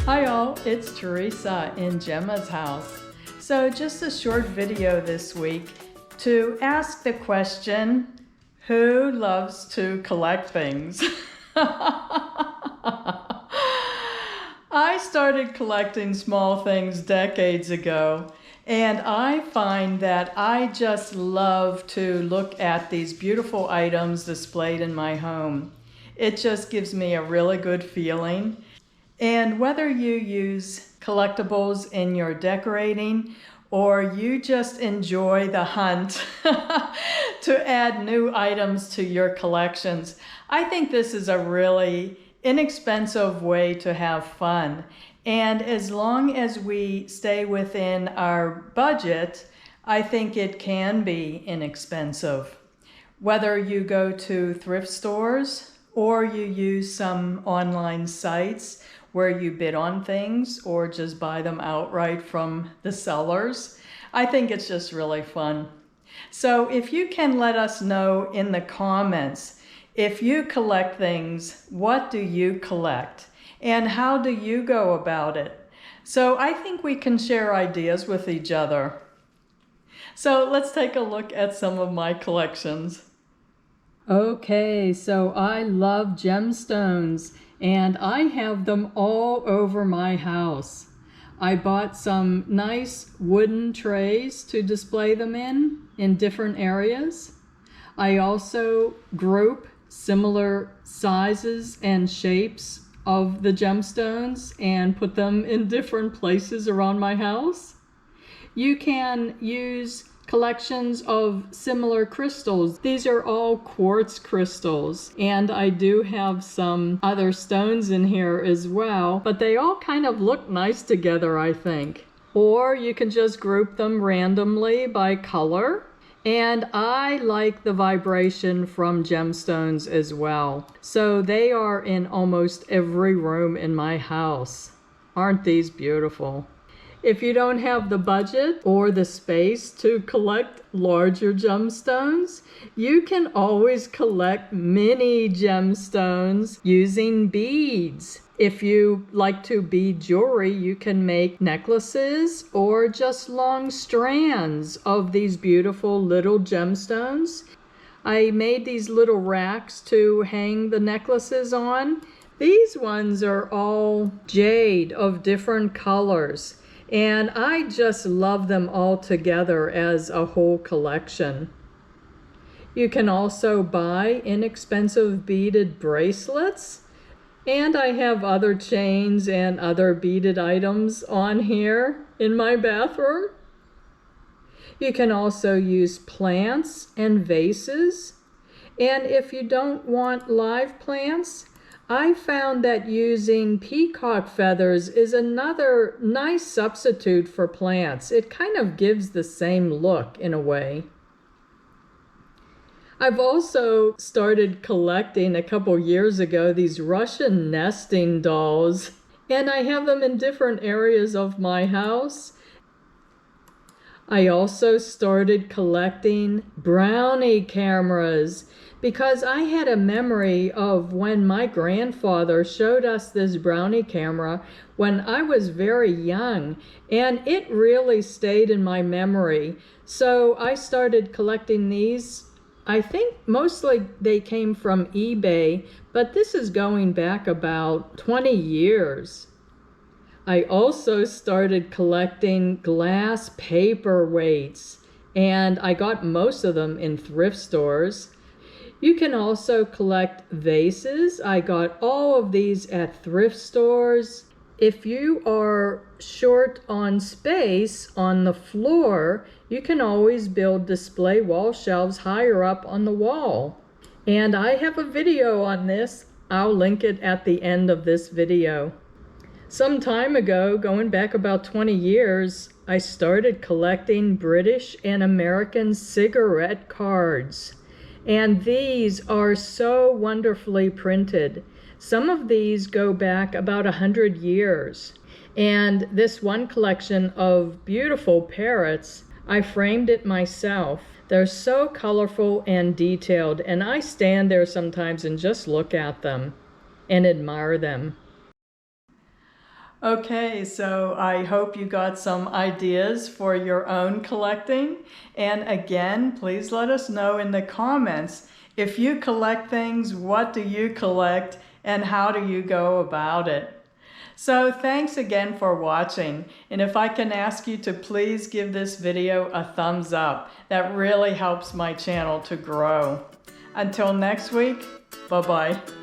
Hi all, it's Teresa in Gemma's house. So just a short video this week to ask the question, who loves to collect things? I started collecting small things decades ago, and I find that I just love to look at these beautiful items displayed in my home. It just gives me a really good feeling. And whether you use collectibles in your decorating or you just enjoy the hunt to add new items to your collections, I think this is a really inexpensive way to have fun. And as long as we stay within our budget, I think it can be inexpensive. Whether you go to thrift stores or you use some online sites where you bid on things or just buy them outright from the sellers, I think it's just really fun. So if you can let us know in the comments, if you collect things, what do you collect? And how do you go about it? So I think we can share ideas with each other. So let's take a look at some of my collections. Okay, so I love gemstones and I have them all over my house. I bought some nice wooden trays to display them in different areas. I also group similar sizes and shapes of the gemstones and put them in different places around my house. You can use collections of similar crystals. These are all quartz crystals, and I do have some other stones in here as well, but they all kind of look nice together, I think. Or you can just group them randomly by color. And I like the vibration from gemstones as well. So they are in almost every room in my house. Aren't these beautiful? If you don't have the budget or the space to collect larger gemstones, you can always collect mini gemstones using beads. If you like to bead jewelry, you can make necklaces or just long strands of these beautiful little gemstones. I made these little racks to hang the necklaces on. These ones are all jade of different colors. And I just love them all together as a whole collection. You can also buy inexpensive beaded bracelets. And I have other chains and other beaded items on here in my bathroom. You can also use plants and vases. And if you don't want live plants, I found that using peacock feathers is another nice substitute for plants. It kind of gives the same look in a way. I've also started collecting a couple years ago these Russian nesting dolls, and I have them in different areas of my house. I also started collecting brownie cameras because I had a memory of when my grandfather showed us this brownie camera when I was very young, and it really stayed in my memory. So I started collecting these. I think mostly they came from eBay, but this is going back about 20 years. I also started collecting glass paperweights, and I got most of them in thrift stores. You can also collect vases. I got all of these at thrift stores. If you are short on space on the floor, you can always build display wall shelves higher up on the wall. And I have a video on this. I'll link it at the end of this video. Some time ago, going back about 20 years, I started collecting British and American cigarette cards. And these are so wonderfully printed. Some of these go back about 100 years. And this one collection of beautiful parrots, I framed it myself. They're so colorful and detailed, and I stand there sometimes and just look at them and admire them. Okay, so I hope you got some ideas for your own collecting. And again, please let us know in the comments, if you collect things, what do you collect and how do you go about it? So thanks again for watching. And if I can ask you to please give this video a thumbs up, that really helps my channel to grow. Until next week, bye-bye.